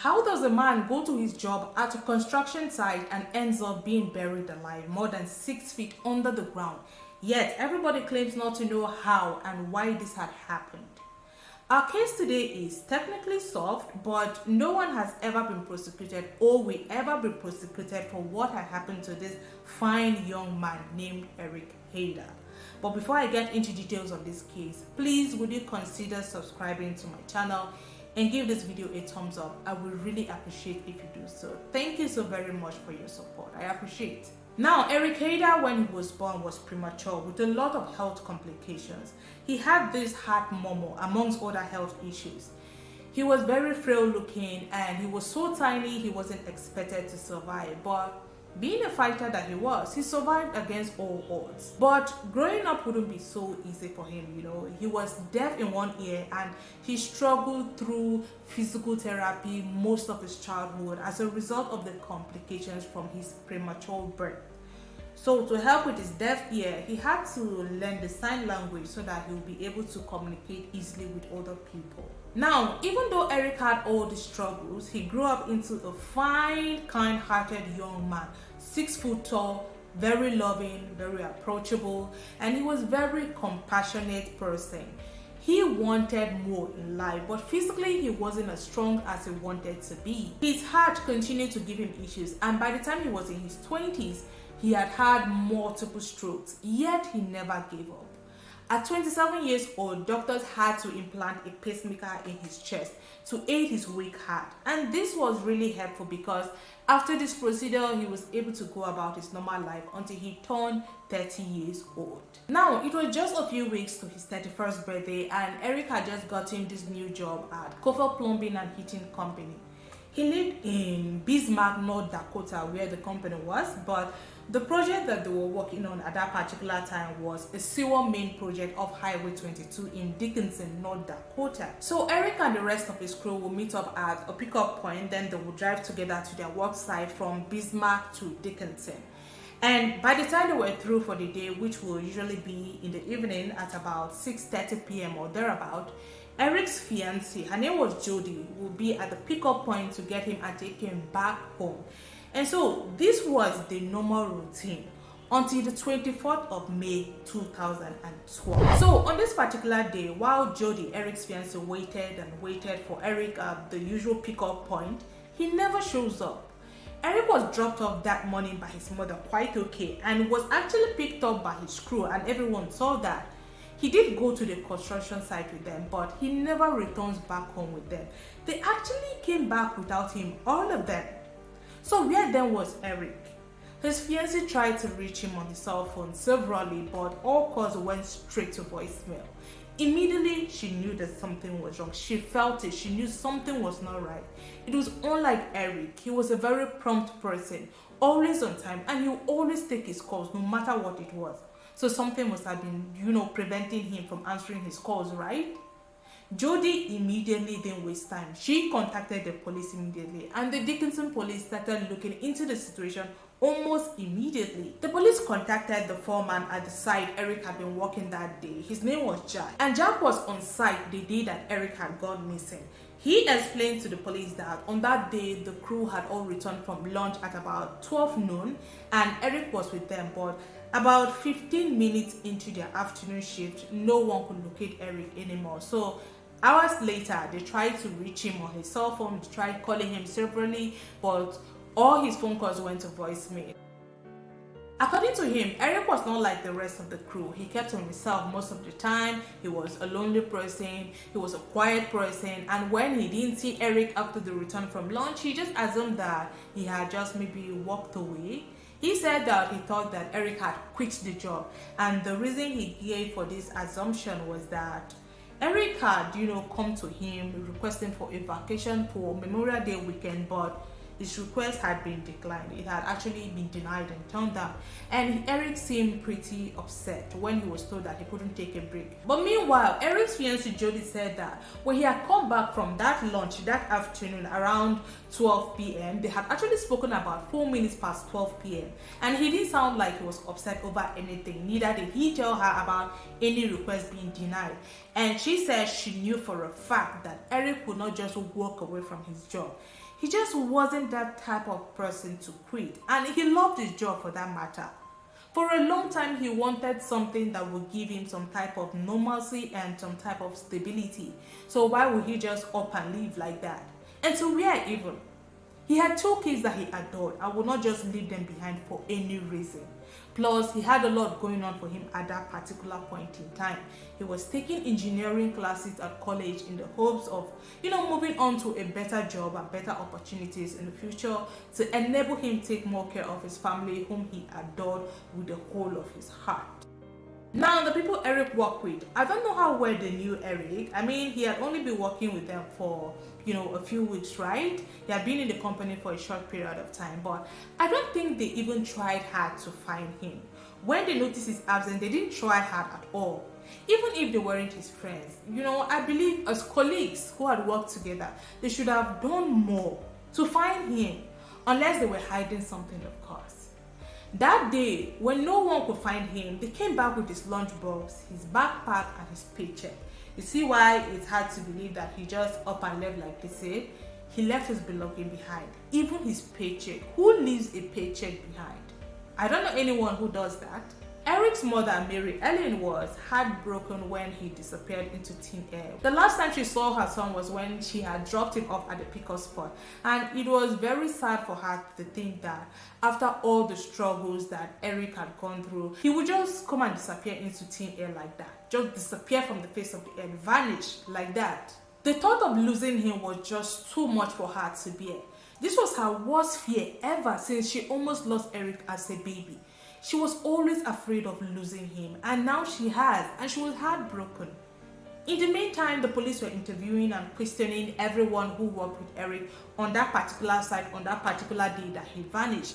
How does a man go to his job at a construction site and ends up being buried alive more than 6 feet under the ground? Yet everybody claims not to know how and why this had happened. Our case today is technically solved, but no one has ever been prosecuted or will ever be prosecuted for what had happened to this fine young man named Eric Haider. But before I get into details of this case, please would you consider subscribing to my channel and give this video a thumbs up. I would really appreciate if you do so. Thank you so very much for your support. I appreciate. Now, Eric Haider, when he was born, was premature with a lot of health complications. He had this heart murmur amongst other health issues. He was very frail looking and he was so tiny he wasn't expected to survive. But being a fighter that he was, he survived against all odds. But growing up wouldn't be so easy for him, He was deaf in one ear and he struggled through physical therapy most of his childhood as a result of the complications from his premature birth. So to help with his deaf ear, he had to learn the sign language so that he would be able to communicate easily with other people. Now, even though Eric had all the struggles, he grew up into a fine, kind-hearted young man, 6 foot tall, very loving, very approachable, and he was a very compassionate person. He wanted more in life, but physically he wasn't as strong as he wanted to be. His heart continued to give him issues, and by the time he was in his 20s, he had had multiple strokes, yet he never gave up. At 27 years old, doctors had to implant a pacemaker in his chest to aid his weak heart. And this was really helpful because after this procedure, he was able to go about his normal life until he turned 30 years old. Now, it was just a few weeks to his 31st birthday and Eric had just gotten this new job at Coverup Plumbing and Heating Company. He lived in Bismarck, North Dakota, where the company was, but the project that they were working on at that particular time was a sewer main project of Highway 22 in Dickinson, North Dakota. So Eric and the rest of his crew will meet up at a pickup point, then they will drive together to their work site from Bismarck to Dickinson. And by the time they were through for the day, which will usually be in the evening at about 6:30 p.m. or thereabout, Eric's fiancée, her name was Jody, will be at the pickup point to get him and take him back home. And so this was the normal routine until the 24th of May 2012. So on this particular day, while Jody, Eric's fiancée, waited and waited for Eric at the usual pickup point, he never shows up. Eric was dropped off that morning by his mother quite okay and was actually picked up by his crew, and everyone saw that. He did go to the construction site with them, but he never returns back home with them. They actually came back without him, all of them. So where then was Eric? His fiancée tried to reach him on the cell phone severally, but all calls went straight to voicemail. Immediately, she knew that something was wrong. She felt it. She knew something was not right. It was unlike Eric. He was a very prompt person, always on time, and he would always take his calls no matter what it was. So something must have been, preventing him from answering his calls, right? Jody immediately didn't waste time. She contacted the police immediately, and the Dickinson police started looking into the situation almost immediately. The police contacted the foreman at the site Eric had been working that day. His name was Jack, and Jack was on site the day that Eric had gone missing. He explained to the police that on that day, the crew had all returned from lunch at about 12 noon, and Eric was with them, but about 15 minutes into their afternoon shift, no one could locate Eric anymore. So hours later, they tried to reach him on his cell phone, they tried calling him severally, but all his phone calls went to voicemail. According to him, Eric was not like the rest of the crew. He kept to himself most of the time. He was a lonely person, he was a quiet person, and when he didn't see Eric after the return from lunch, he just assumed that he had just maybe walked away. He said that he thought that Eric had quit the job, and the reason he gave for this assumption was that Eric had, come to him requesting for a vacation for Memorial Day weekend, but his request had been declined. It had actually been denied and turned down. And Eric seemed pretty upset when he was told that he couldn't take a break. But meanwhile, Eric's fiancée Jody said that when he had come back from that lunch that afternoon around 12 p.m., they had actually spoken about 4 minutes past 12 p.m. And he didn't sound like he was upset over anything. Neither did he tell her about any request being denied. And she said she knew for a fact that Eric would not just walk away from his job. He just wasn't that type of person to quit, and he loved his job for that matter. For a long time, he wanted something that would give him some type of normalcy and some type of stability. So why would he just up and leave like that? And to where even? He had 2 kids that he adored and would not just leave them behind for any reason. Plus, he had a lot going on for him at that particular point in time. He was taking engineering classes at college in the hopes of, moving on to a better job and better opportunities in the future to enable him take more care of his family, whom he adored with the whole of his heart. Now, the people Eric worked with, I don't know how well they knew Eric. I mean, he had only been working with them for, a few weeks, right? He had been in the company for a short period of time, but I don't think they even tried hard to find him. When they noticed his absence, they didn't try hard at all. Even if they weren't his friends, I believe as colleagues who had worked together, they should have done more to find him, unless they were hiding something, of course. That day, when no one could find him, they came back with his lunchbox, his backpack, and his paycheck. You see why it's hard to believe that he just up and left like they say? He left his belongings behind, even his paycheck. Who leaves a paycheck behind? I don't know anyone who does that. Eric's mother, Mary Ellen, was heartbroken when he disappeared into thin air. The last time she saw her son was when she had dropped him off at the pickup spot, and it was very sad for her to think that after all the struggles that Eric had gone through, he would just come and disappear into thin air like that. Just disappear from the face of the earth, vanish like that. The thought of losing him was just too much for her to bear. This was her worst fear ever since she almost lost Eric as a baby. She was always afraid of losing him, and now she has, and she was heartbroken. In the meantime, the police were interviewing and questioning everyone who worked with Eric on that particular site on that particular day that he vanished.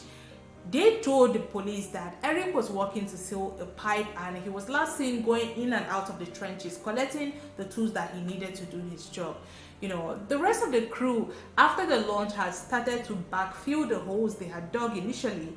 They told the police that Eric was working to seal a pipe, and he was last seen going in and out of the trenches, collecting the tools that he needed to do his job. The rest of the crew, after the launch, had started to backfill the holes they had dug initially.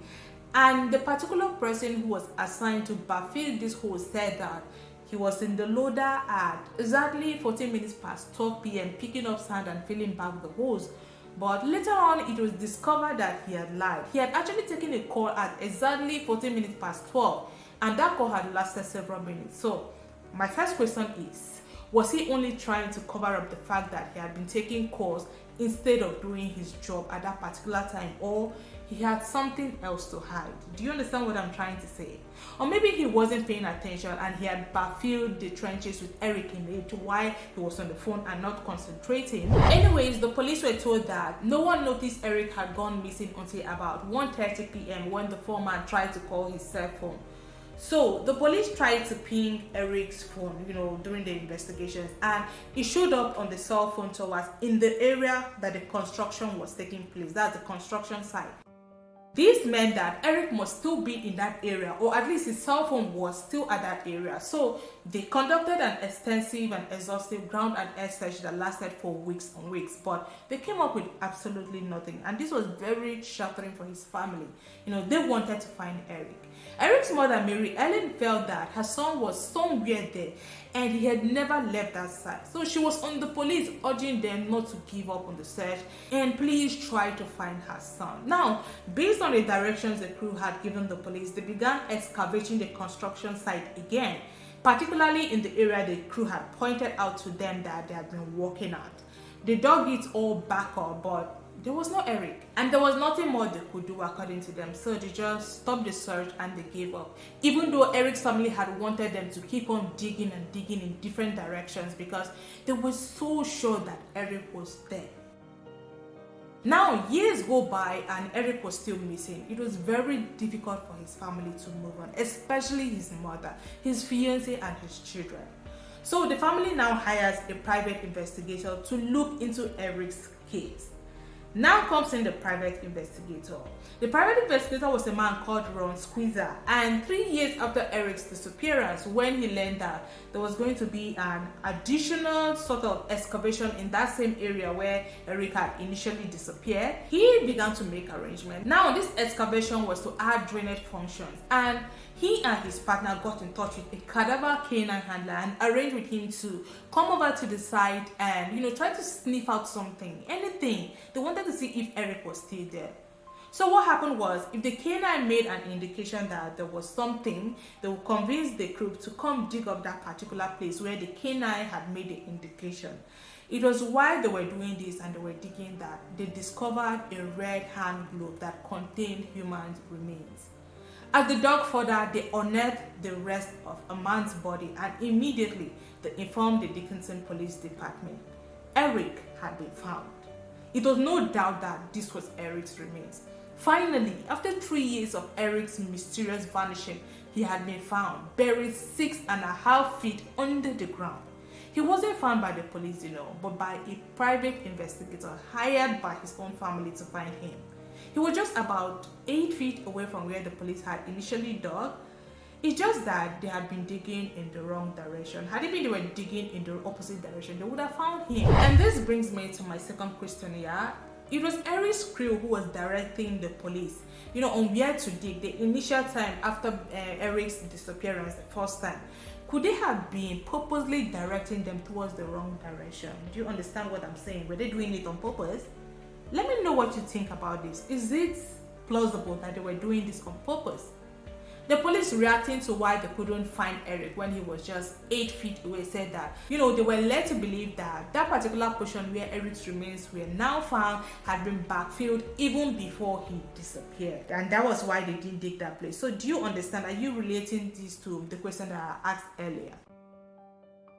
And the particular person who was assigned to backfill this hole said that he was in the loader at exactly 14 minutes past 12 p.m. picking up sand and filling back the holes. But later on, it was discovered that he had lied. He had actually taken a call at exactly 14 minutes past 12, and that call had lasted several minutes. So my first question is, was he only trying to cover up the fact that he had been taking calls instead of doing his job at that particular time, or he had something else to hide? Do you understand what I'm trying to say? Or maybe he wasn't paying attention and he had backfilled the trenches with Eric in it while he was on the phone and not concentrating. Anyways, the police were told that no one noticed Eric had gone missing until about 1:30 p.m. when the foreman tried to call his cell phone. So the police tried to ping Eric's phone, during the investigations, and it showed up on the cell phone towards in the area that the construction was taking place. That's the construction site. This meant that Eric must still be in that area, or at least his cell phone was still at that area. So they conducted an extensive and exhaustive ground and air search that lasted for weeks and weeks, but they came up with absolutely nothing. And this was very shattering for his family. They wanted to find Eric. Eric's mother, Mary Ellen, felt that her son was somewhere there and he had never left that site. So she was on the police, urging them not to give up on the search and please try to find her son. Now, based on the directions the crew had given the police, they began excavating the construction site again, particularly in the area the crew had pointed out to them that they had been working at. They dug it all back up, but there was no Eric, and there was nothing more they could do according to them, so they just stopped the search and they gave up, even though Eric's family had wanted them to keep on digging and digging in different directions because they were so sure that Eric was there. Now, years go by and Eric was still missing. It was very difficult for his family to move on, especially his mother, his fiancé, and his children. So the family now hires a private investigator to look into Eric's case. Now comes in the private investigator. The private investigator was a man called Ron Squeezer, and 3 years after Eric's disappearance, when he learned that there was going to be an additional sort of excavation in that same area where Eric had initially disappeared, he began to make arrangements. Now this excavation was to add drainage functions, and he and his partner got in touch with a cadaver canine handler and arranged with him to come over to the site and try to sniff out something, anything. They wanted wanted to see if Eric was still there. So what happened was, if the canine made an indication that there was something, they would convince the crew to come dig up that particular place where the canine had made the indication. It was while they were doing this and they were digging that they discovered a red hand glove that contained human remains. As the dog further, they unearthed the rest of a man's body and immediately they informed the Dickinson Police Department. Eric had been found. It was no doubt that this was Eric's remains. Finally, after 3 years of Eric's mysterious vanishing, he had been found, buried 6.5 feet under the ground. He wasn't found by the police, but by a private investigator hired by his own family to find him. He was just about 8 feet away from where the police had initially dug. It's just that they had been digging in the wrong direction. Had it been they were digging in the opposite direction, they would have found him. And this brings me to my second question here. It was Eric's crew who was directing the police, on where to dig the initial time after Eric's disappearance the first time. Could they have been purposely directing them towards the wrong direction? Do you understand what I'm saying? Were they doing it on purpose? Let me know what you think about this. Is it plausible that they were doing this on purpose? The police, reacting to why they couldn't find Eric when he was just 8 feet away, said that, they were led to believe that that particular portion where Eric's remains were now found had been backfilled even before he disappeared. And that was why they didn't dig that place. So do you understand? Are you relating this to the question that I asked earlier?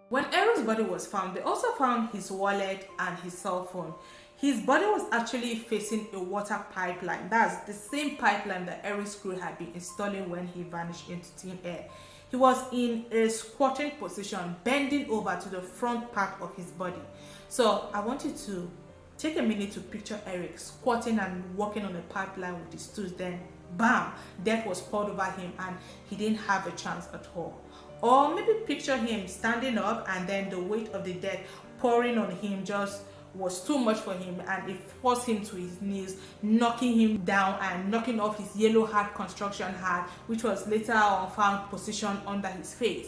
When Eric's body was found, they also found his wallet and his cell phone. His body was actually facing a water pipeline. That's the same pipeline that Eric's crew had been installing when he vanished into thin air. He was in a squatting position, bending over to the front part of his body. So I want you to take a minute to picture Eric squatting and walking on a pipeline with his tools. Then, bam, death was poured over him and he didn't have a chance at all. Or maybe picture him standing up and then the weight of the death pouring on him just was too much for him and it forced him to his knees, knocking him down and knocking off his yellow hat construction hat, which was later on found positioned under his face.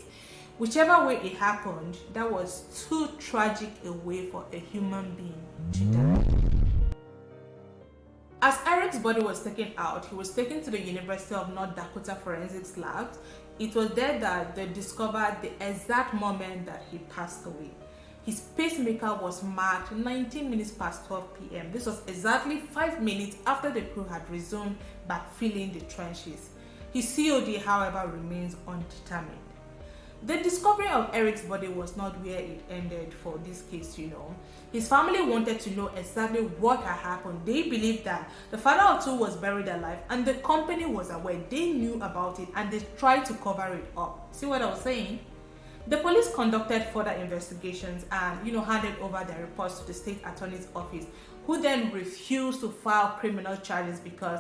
Whichever way it happened, that was too tragic a way for a human being to die. As Eric's body was taken out, he was taken to the University of North Dakota Forensics Labs. It was there that they discovered the exact moment that he passed away. His pacemaker was marked 19 minutes past 12 p.m. This was exactly 5 minutes after the crew had resumed backfilling the trenches. His COD, however, remains undetermined. The discovery of Eric's body was not where it ended for this case, His family wanted to know exactly what had happened. They believed that the father of two was buried alive and the company was aware. They knew about it and they tried to cover it up. See what I was saying? The police conducted further investigations and, handed over their reports to the state attorney's office, who then refused to file criminal charges because,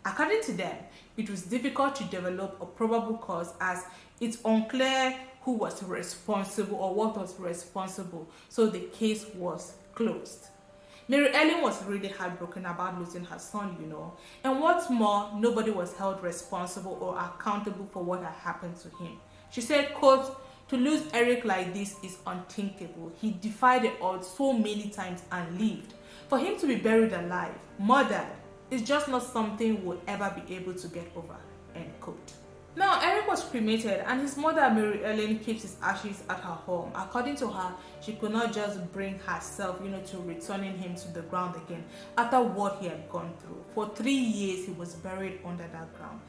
according to them, it was difficult to develop a probable cause as it's unclear who was responsible or what was responsible, so the case was closed. Mary Ellen was really heartbroken about losing her son, and what's more, nobody was held responsible or accountable for what had happened to him. She said, quote, "To lose Eric like this is unthinkable. He defied the odds so many times and lived. For him to be buried alive, murdered, is just not something we'll ever be able to get over," end quote. Now, Eric was cremated and his mother, Mary Ellen, keeps his ashes at her home. According to her, she could not just bring herself, to returning him to the ground again after what he had gone through. For 3 years, he was buried under that ground.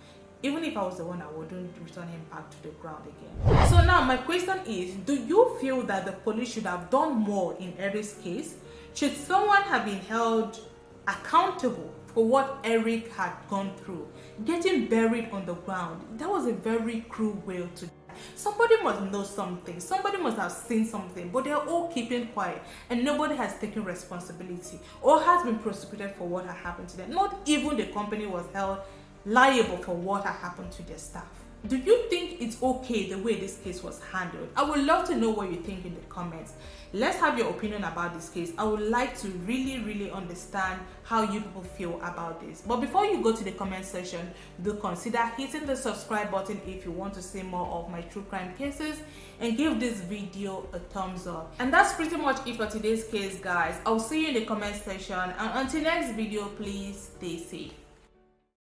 Even if I was the one, I wouldn't return him back to the ground again. So now my question is, do you feel that the police should have done more in Eric's case? Should someone have been held accountable for what Eric had gone through? Getting buried on the ground, that was a very cruel way to die. Somebody must know something, somebody must have seen something, but they're all keeping quiet and nobody has taken responsibility or has been prosecuted for what had happened to them. Not even the company was held liable for what had happened to their staff. Do you think it's okay the way this case was handled? I would love to know what you think in the comments. Let's have your opinion about this case. I would like to really understand how you people feel about this. But before you go to the comment section, do consider hitting the subscribe button if you want to see more of my true crime cases, and give this video a thumbs up. And that's pretty much it for today's case, guys. I'll see you in the comment section, and until next video, please stay safe.